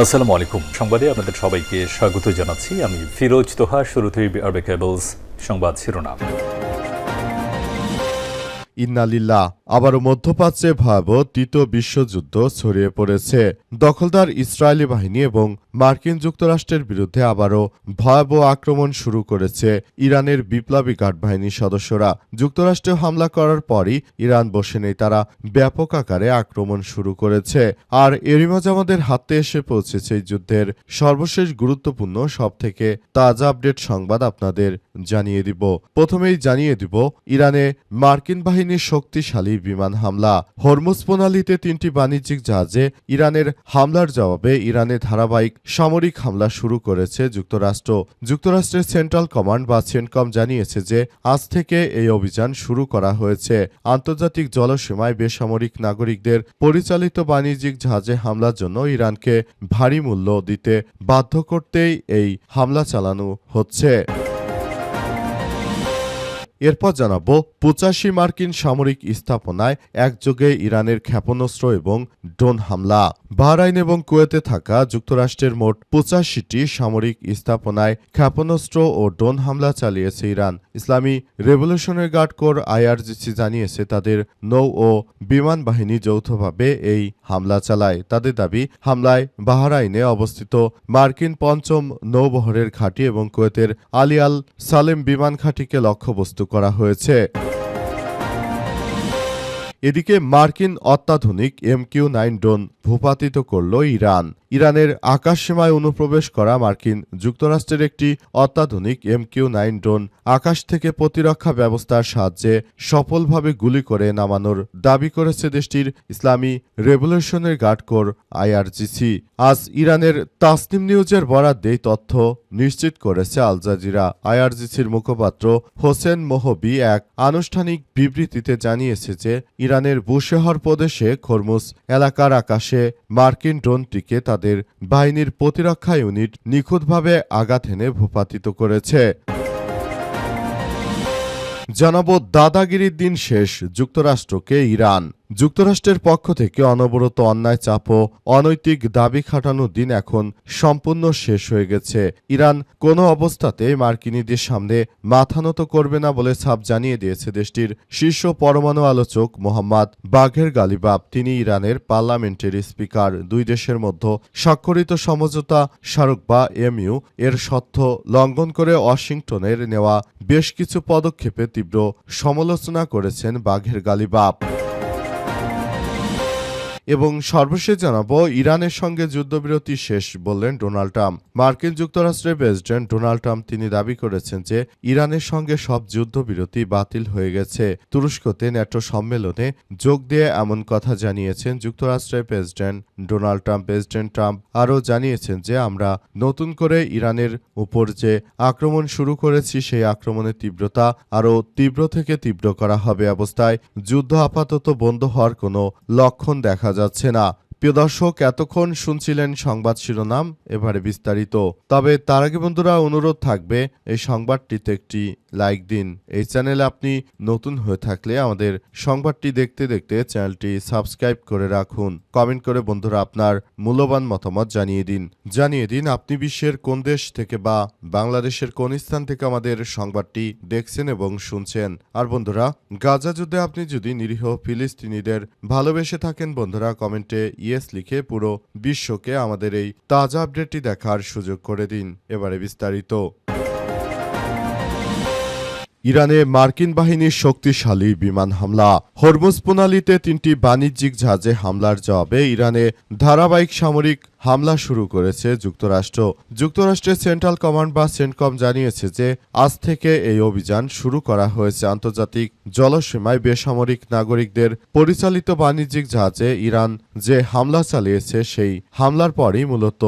আসসালামু আলাইকুম। সংবাদে আপনাদের সবাইকে স্বাগত জানাচ্ছি। আমি ফিরোজ তোহা। শুরুতেই আরবে কেবলস সংবাদ শিরোনাম। ইন্নালিল্লাহ। আবারও মধ্যপ্রাচ্যে ভয়াবহ তৃতীয় বিশ্বযুদ্ধ ছড়িয়ে পড়েছে। দখলদার ইসরায়েলি বাহিনী এবং মার্কিন যুক্তরাষ্ট্রের বিরুদ্ধে আবারও ভয়াবহ আক্রমণ শুরু করেছে ইরানের বিপ্লবী গার্ড বাহিনীর সদস্যরা। যুক্তরাষ্ট্রে হামলা করার পরই ইরান বসে নেই, তারা ব্যাপক আকারে আক্রমণ শুরু করেছে। আর এরই মাঝে আমাদের হাতে এসে পৌঁছেছে এই যুদ্ধের সর্বশেষ গুরুত্বপূর্ণ সবথেকে তাজা আপডেট সংবাদ আপনাদের জানিয়ে দিব। প্রথমেই জানিয়ে দিব ইরানে মার্কিন বাহিনীর শক্তিশালী বিমান হামলা। হরমুজ প্রণালীতে 3টি বাণিজ্যিক জাহাজে ইরানের হামলার জবাবে ইরানে ধারাবাহিক সামরিক হামলা শুরু করেছে যুক্তরাষ্ট্র। যুক্তরাষ্ট্রের সেন্ট্রাল কমান্ড বা সেন্টকম জানিয়েছে যে আজ থেকে এই অভিযান শুরু করা হয়েছে। আন্তর্জাতিক জলসীমায় বেসামরিক নাগরিকদের পরিচালিত বাণিজ্যিক জাহাজে হামলার জন্য ইরানকে ভারী মূল্য দিতে বাধ্য করতেই এই হামলা চালানো হচ্ছে। এরপর জানাবো 85 মার্কিন সামরিক স্থাপনায় একযোগে ইরানের ক্ষেপণাস্ত্র এবং ড্রোন হামলা। বাহরাইন এবং কুয়েতে থাকা যুক্তরাষ্ট্রের মোট 85টি সামরিক স্থাপনায় ক্ষেপণাস্ত্র ও ড্রোন হামলা চালিয়েছে ইরান। ইসলামী রেভলিউশনারি গার্ড কোর আইআরজিসি জানিয়েছে তাদের নৌ ও বিমান বাহিনী যৌথভাবে এই হামলা চালায়। তাদের দাবি, হামলায় বাহরাইনে অবস্থিত মার্কিন 5ম নৌবহরের ঘাঁটি এবং কুয়েতের আলী আল সালেম বিমান ঘাঁটিকে লক্ষ্যবস্তু করা হয়েছে। এদিকে মার্কিন অত্যাধুনিক MQ-9 ড্রোন ভূপাতিত করল ইরান। ইরানের আকাশসীমায় অনুপ্রবেশ করা মার্কিন যুক্তরাষ্ট্রের একটি অত্যাধুনিক MQ-9 ড্রোন আকাশ থেকে প্রতিরক্ষা ব্যবস্থার সাহায্যে সফলভাবে গুলি করে নামানোর দাবি করেছে দেশটির ইসলামী রেভলিউশনারি গার্ড কোর আইআরজিসি। আজ ইরানের তাসনিম নিউজের বরাত দিয়ে তথ্য নিশ্চিত করেছে আল জাজিরা। আইআরজিসির মুখপাত্র হোসেন মোহবি এক আনুষ্ঠানিক বিবৃতিতে জানিয়েছে যে ইরানের বুশেহর প্রদেশে খরমুজ এলাকার আকাশে মার্কিন ড্রোনটিকে তাদের বাহিনীর প্রতিরক্ষা ইউনিট নিখুঁতভাবে আঘাত এনে ভূপাতিত করেছে। জানাবো দাদাগিরির দিন শেষ, যুক্তরাষ্ট্রকে ইরান। যুক্তরাষ্ট্রের পক্ষ থেকে অনবরত অন্যায় চাপ ও অনৈতিক দাবি খাটানোর দিন এখন সম্পূর্ণ শেষ হয়ে গেছে। ইরান কোনো অবস্থাতেই মার্কিনীদের সামনে মাথা নত করবে না বলে ছাপ জানিয়ে দিয়েছে দেশটির শীর্ষ পরমাণু আলোচক মোহাম্মদ বাঘের গালিবাফ। তিনি ইরানের পার্লামেন্টের স্পিকার। দুই দেশের মধ্যে স্বাক্ষরিত সমঝোতা স্মারক বা MU এর শর্ত লঙ্ঘন করে ওয়াশিংটনের নেওয়া বেশ কিছু পদক্ষেপে তীব্র সমালোচনা করেছেন বাঘের গালিবাফ। এবং সর্বশেষ জানাবো ইরানের সঙ্গে যুদ্ধবিরতি শেষ বললেন ডোনাল্ড ট্রাম্প। মার্কিন যুক্তরাষ্ট্রের প্রেসিডেন্ট ডোনাল্ড ট্রাম্প তিনি দাবি করেছেন যে ইরানের সঙ্গে সব যুদ্ধবিরতি বাতিল হয়ে গেছে। তুরস্কতে ন্যাটো সম্মেলনে যোগ দিয়ে এমন কথা জানিয়েছেন যুক্তরাষ্ট্রের president Donald Trump. President Trump আরও জানিয়েছেন যে আমরা নতুন করে ইরানের উপর যে আক্রমণ শুরু করেছি সেই আক্রমণের তীব্রতা আরও তীব্র থেকে তীব্র করা হবে। অবস্থায় যুদ্ধ আপাতত বন্ধ হওয়ার কোনো লক্ষণ দেখা যাচ্ছে না। প্রিয় দর্শক, এতক্ষণ শুনছিলেন সংবাদ শিরোনাম, এবারে বিস্তারিত। তবে তার আগে বন্ধুরা অনুরোধ থাকবে এই সংবাদটিতে একটি লাইক দিন। এই চ্যানেলে আপনি নতুন হয়ে থাকলে আমাদের সংবাদটি দেখতে দেখতে চ্যানেলটি সাবস্ক্রাইব করে রাখুন। কমেন্ট করে বন্ধুরা আপনার মূল্যবান মতামত জানিয়ে দিন আপনি বিশ্বের কোন দেশ থেকে বা বাংলাদেশের কোন স্থান থেকে আমাদের সংবাদটি দেখছেন এবং শুনছেন। আর বন্ধুরা, গাজা যুদ্ধে আপনি যদি নিরীহ ফিলিস্তিনিদের ভালোবেসে থাকেন বন্ধুরা কমেন্টে ইয়েস লিখে পুরো বিশ্বকে আমাদের এই তাজা আপডেটটি দেখার সুযোগ করে দিন। এবারে বিস্তারিত। ইরানে মার্কিন বাহিনীর শক্তিশালী বিমান হামলা। হরমুজ প্রণালীতে 3টি বাণিজ্যিক জাহাজে হামলার জবাবে ইরানে ধারাবাহিক সামরিক হামলা শুরু করেছে যুক্তরাষ্ট্র। যুক্তরাষ্ট্রের সেন্ট্রাল কমান্ড বা সেন্টকম জানিয়েছে যে আজ থেকে এই অভিযান শুরু করা হয়েছে। আন্তর্জাতিক জলসীমায় বেসামরিক নাগরিকদের পরিচালিত বাণিজ্যিক জাহাজে ইরান যে হামলা চালিয়েছে সেই হামলার পরই মূলত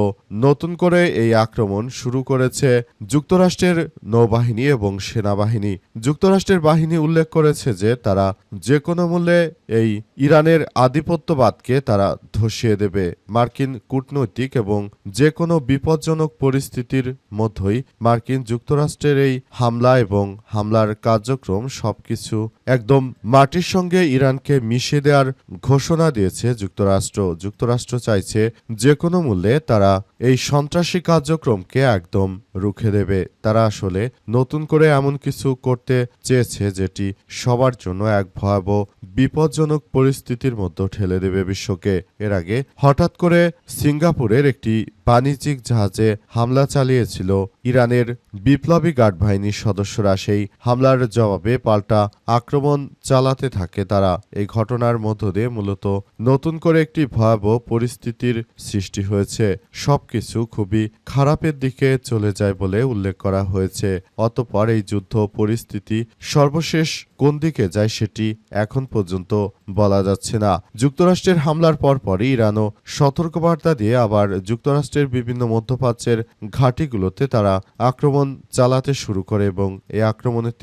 নতুন করে এই আক্রমণ শুরু করেছে যুক্তরাষ্ট্রের নৌবাহিনী এবং সেনাবাহিনী। যুক্তরাষ্ট্রের বাহিনী উল্লেখ করেছে যে তারা যে কোনো মূল্যে এই ইরানের আধিপত্যবাদকে তারা ধসিয়ে দেবে। মার্কিন কূটনৈতিক অনৈতিক এবং যে কোনো বিপজ্জনক পরিস্থিতির মধ্যেই মার্কিন যুক্তরাষ্ট্রের এই হামলা এবং হামলার কার্যক্রম সবকিছু একদম মাটির সঙ্গে ইরানকে মিশিয়ে দেওয়ার ঘোষণা দিয়েছে যুক্তরাষ্ট্র। যুক্তরাষ্ট্র চাইছে যে কোনো মূল্যে তারা এই সন্ত্রাসী কার্যক্রমকে একদম রুখে দেবে। তারা আসলে নতুন করে এমন কিছু করতে চেয়েছে যেটি সবার জন্য এক ভয়াবহ বিপজ্জনক পরিস্থিতির মধ্যে ঠেলে দেবে বিশ্বকে। এর আগে হঠাৎ করে সিঙ্গাপুরের একটি বাণিজ্যিক জাহাজে হামলা চালিয়েছিল ইরানের বিপ্লবী গার্ড বাহিনীর সদস্যরা। সেই হামলার জবাবে পাল্টা আক্রমণ চালাতে থাকে তারা। এই ঘটনার মধ্য দিয়ে মূলত নতুন করে একটি ভয়াবহ পরিস্থিতির সৃষ্টি হয়েছে। সবকিছু খুবই খারাপের দিকে চলে যায় বলে উল্লেখ করা হয়েছে। অতঃপর এই যুদ্ধ পরিস্থিতি সর্বশেষ কোন দিকে যায় সেটি এখন পর্যন্ত বলা যাচ্ছে না। যুক্তরাষ্ট্রের হামলার পরপরই ইরানও সতর্কবার্তা দিয়ে আবার যুক্তরাষ্ট্রের বিভিন্ন মধ্যপ্রাচ্যের ঘাঁটিগুলোতে তারা আক্রমণ চালাতে শুরু করে এবং এই আক্রমণের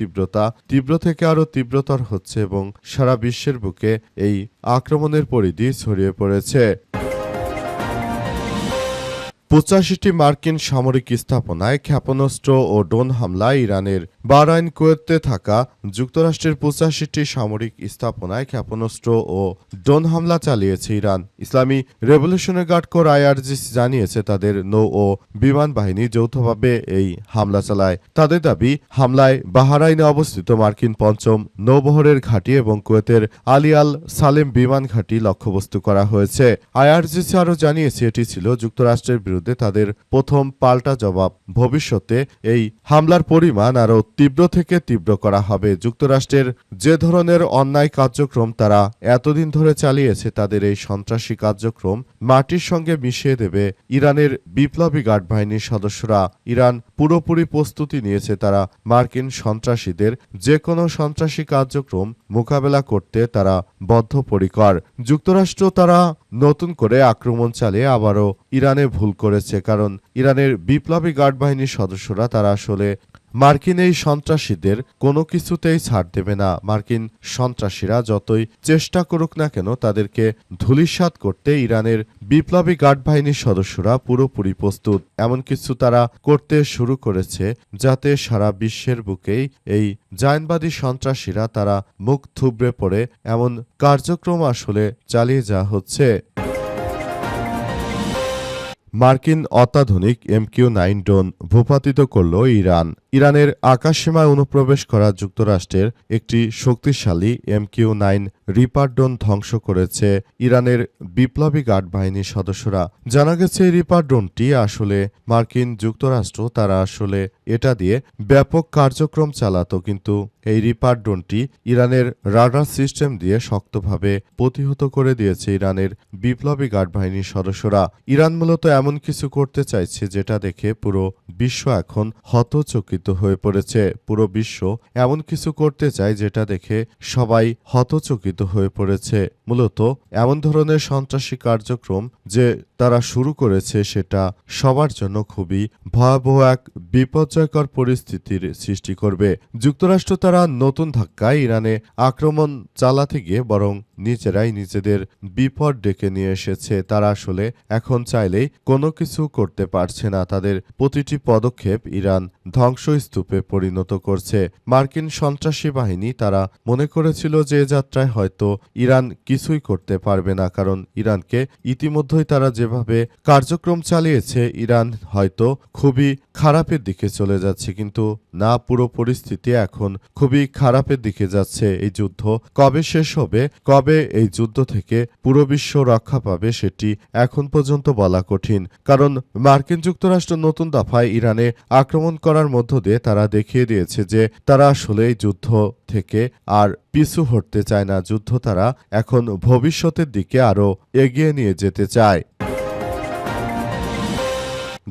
তীব্র থেকে আরও তীব্রতর হচ্ছে এবং সারা বিশ্বের বুকে এই আক্রমণের পরিধি ছড়িয়ে পড়েছে। 85টি মার্কিন সামরিক স্থাপনায় ক্ষেপণাস্ত্র ও ড্রোন হামলায় ইরানের বাহরাইন কুয়েতে থাকা যুক্তরাষ্ট্রের 85টি সামরিক স্থাপনায় ক্ষেপণাস্ত্র ও ড্রোন হামলা চালিয়েছে ইরান। ইসলামী রেভলিউশনারি গার্ড কোর আইআরজিসি জানিয়েছে তাদের নৌ ও বিমান বাহিনী যৌথভাবে এই হামলা চালায়। তাদের দাবি, হামলায় বাহরাইনে অবস্থিত মার্কিন পঞ্চম নৌবহরের ঘাঁটি এবং কুয়েতের আলী আল সালেম বিমান ঘাঁটি লক্ষ্যবস্তু করা হয়েছে। আইআরজিসি আরও জানিয়েছে এটি ছিল যুক্তরাষ্ট্রের বিরুদ্ধে তাদের প্রথম পাল্টা জবাব। ভবিষ্যতে এই হামলার পরিমাণ আরও তীব্র থেকে তীব্র করা হবে। যুক্তরাষ্ট্রের যে ধরনের অন্যায় কার্যক্রম তারা এতদিন ধরে চালিয়েছে, তাদের এই সন্ত্রাসী কার্যক্রম মাটির সঙ্গে মিশিয়ে দেবে ইরানের বিপ্লবী গার্ড বাহিনীর সদস্যরা। ইরান পুরোপুরি প্রস্তুতি নিয়েছে। তারা মার্কিন সন্ত্রাসীদের যে কোনো সন্ত্রাসী কার্যক্রম মোকাবেলা করতে তারা বদ্ধপরিকর। যুক্তরাষ্ট্র তারা নতুন করে আক্রমণ চালিয়ে আবারও ইরানে ভুল করেছে, কারণ ইরানের বিপ্লবী গার্ড বাহিনীর সদস্যরা তারা আসলে মার্কিন এই সন্ত্রাসীদের কোনো কিছুতেই ছাড় দেবে না। মার্কিন সন্ত্রাসীরা যতই চেষ্টা করুক না কেন তাদেরকে ধূলিসাৎ করতে ইরানের বিপ্লবী গার্ড বাহিনীর সদস্যরা পুরোপুরি প্রস্তুত। এমন কিছু তারা করতে শুরু করেছে যাতে সারা বিশ্বের বুকেই এই জায়নবাদী সন্ত্রাসীরা তারা মুখ থুবড়ে পড়ে এমন কার্যক্রম আসলে চালিয়ে যাওয়া হচ্ছে। মার্কিন অত্যাধুনিক MQ-9 ড্রোন ভূপাতিত করল ইরান। ইরানের আকাশসীমায় অনুপ্রবেশ করা যুক্তরাষ্ট্রের একটি শক্তিশালী MQ-9 রিপার ড্রোন ধ্বংস করেছে ইরানের বিপ্লবী গার্ড বাহিনীর সদস্যরা। জানা গেছে এই রিপার ড্রোনটি আসলে মার্কিন যুক্তরাষ্ট্র তারা আসলে এটা দিয়ে ব্যাপক কার্যক্রম চালাতো, কিন্তু এই রিপার ড্রোনটি ইরানের রাডার সিস্টেম দিয়ে শক্তভাবে প্রতিহত করে দিয়েছে ইরানের বিপ্লবী গার্ড বাহিনীর সদস্যরা। ইরান মূলত এমন কিছু করতে চাইছে যেটা দেখে পুরো বিশ্ব এখন হতচকিত হয়ে পড়েছে। পুরো বিশ্ব এমন কিছু করতে চায় যেটা দেখে সবাই হতচকিত হয়ে পড়েছে। মূলত এমন ধরনের সন্ত্রাসী কার্যক্রম যে তারা শুরু করেছে সেটা সবার জন্য খুবই ভয়াবহ এক বিপর্যয়কর পরিস্থিতির সৃষ্টি করবে। যুক্তরাষ্ট্র তারা নতুন ধাক্কায় ইরানে আক্রমণ চালাতে গিয়ে বরং নিজেরাই নিজেদের বিপদ ডেকে নিয়ে এসেছে। তারা আসলে এখন চাইলেই কোনো কিছু করতে পারছে না। তাদের প্রতিটি পদক্ষেপ ইরান ধ্বংসস্তূপে পরিণত করছে। মার্কিন সন্ত্রাসী বাহিনী তারা মনে করেছিল যে যাত্রায় হয়তো ইরান কিছুই করতে পারবে না, কারণ ইরানকে ইতিমধ্যেই তারা যেভাবে কার্যক্রম চালিয়েছে ইরান হয়তো খুবই খারাপের দিকে চলে যাচ্ছে, কিন্তু না, পুরো পরিস্থিতি এখন খুবই খারাপের দিকে যাচ্ছে। এই যুদ্ধ কবে শেষ হবে, কবে এই যুদ্ধ থেকে পুরো বিশ্ব রক্ষা পাবে সেটি এখন পর্যন্ত বলা কঠিন, কারণ মার্কিন যুক্তরাষ্ট্র নতুন দফায় ইরানে আক্রমণ করার মধ্য দিয়ে তারা দেখিয়ে দিয়েছে যে তারা আসলে এই যুদ্ধ থেকে আর পিছু হটতে চায় না। যুদ্ধ তারা এখন ভবিষ্যতের দিকে আরও এগিয়ে নিয়ে যেতে চায়।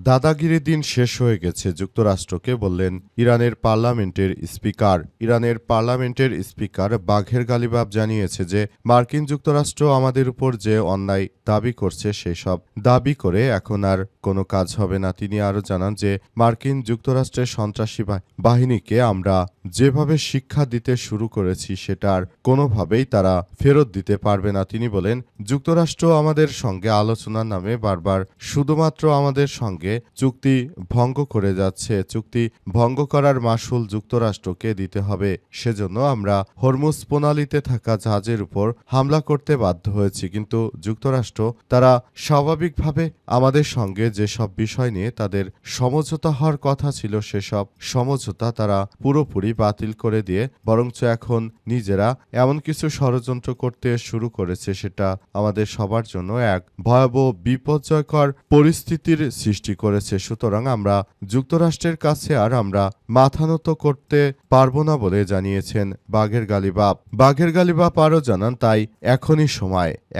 দাদাগিরির দিন শেষ হয়ে গেছে, যুক্তরাষ্ট্রকে বললেন ইরানের পার্লামেন্টের স্পিকার। ইরানের পার্লামেন্টের স্পিকার বাঘের গালিবাব জানিয়েছে যে মার্কিন যুক্তরাষ্ট্র আমাদের উপর যে অন্যায় দাবি করছে সেসব দাবি করে এখন আর কোনো কাজ হবে না। তিনি আরও জানান যে মার্কিন যুক্তরাষ্ট্রের সন্ত্রাসী বাহিনীকে আমরা যেভাবে শিক্ষা দিতে শুরু করেছি সেটা আর কোনোভাবেই তারা ফেরত দিতে পারবে না। তিনি বলেন, যুক্তরাষ্ট্র আমাদের সঙ্গে আলোচনার নামে বারবার শুধুমাত্র আমাদের সঙ্গে চুক্তি ভঙ্গ করে যাচ্ছে। চুক্তি ভঙ্গ করার মাশুল যুক্তরাষ্ট্রকে দিতে হবে। সেজন্য আমরা হরমুজ প্রণালীতে থাকা জাহাজের উপর হামলা করতে বাধ্য হয়েছি। কিন্তু যুক্তরাষ্ট্র তারা স্বাভাবিকভাবে আমাদের সঙ্গে যেসব বিষয় নিয়ে তাদের সমঝোতা হওয়ার কথা ছিল সেসব সমঝোতা তারা পুরোপুরি বাতিল করে দিয়ে বরঞ্চ এখন নিজেরা এমন কিছু ষড়যন্ত্র করতে শুরু করেছে সেটা আমাদের সবার জন্য এক ভয়াবহ বিপর্যয়কর পরিস্থিতির সৃষ্টি করেছে। সুতরাং আমরা যুক্তরাষ্ট্রের কাছে আর আমরা মাথা নত করতে পারবো না বলে জানিয়েছেন বাঘের গালিবাপ। বাঘের গালিবাপ আরও জানান, তাই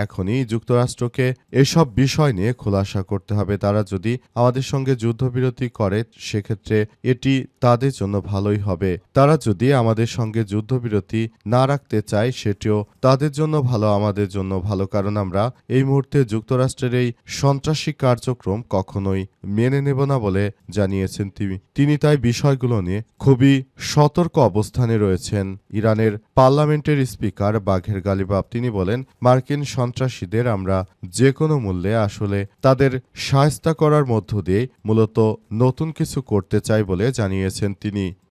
এখনই যুক্তরাষ্ট্রকে এসব বিষয় নিয়ে খোলাসা করতে হবে। তারা যদি আমাদের সঙ্গে যুদ্ধবিরতি করে সেক্ষেত্রে এটি তাদের জন্য ভালোই হবে। তারা যদি আমাদের সঙ্গে যুদ্ধবিরতি না রাখতে চায় সেটিও তাদের জন্য ভালো, আমাদের জন্য ভালো। কারণ আমরা এই মুহূর্তে যুক্তরাষ্ট্রের এই সন্ত্রাসী কার্যক্রম কখনোই মেনে নেব না বলে জানিয়েছেন তিনি। তাই বিষয়গুলো নিয়ে খুবই সতর্ক অবস্থানে রয়েছেন ইরানের পার্লামেন্টের স্পিকার বাঘের গালিবাফ। তিনি বলেন, মার্কিন সন্ত্রাসীদের আমরা যে কোনো মূল্যে আসলে তাদের শায়েস্তা করার মধ্য দিয়ে মূলত নতুন কিছু করতে চাই বলে জানিয়েছেন তিনি।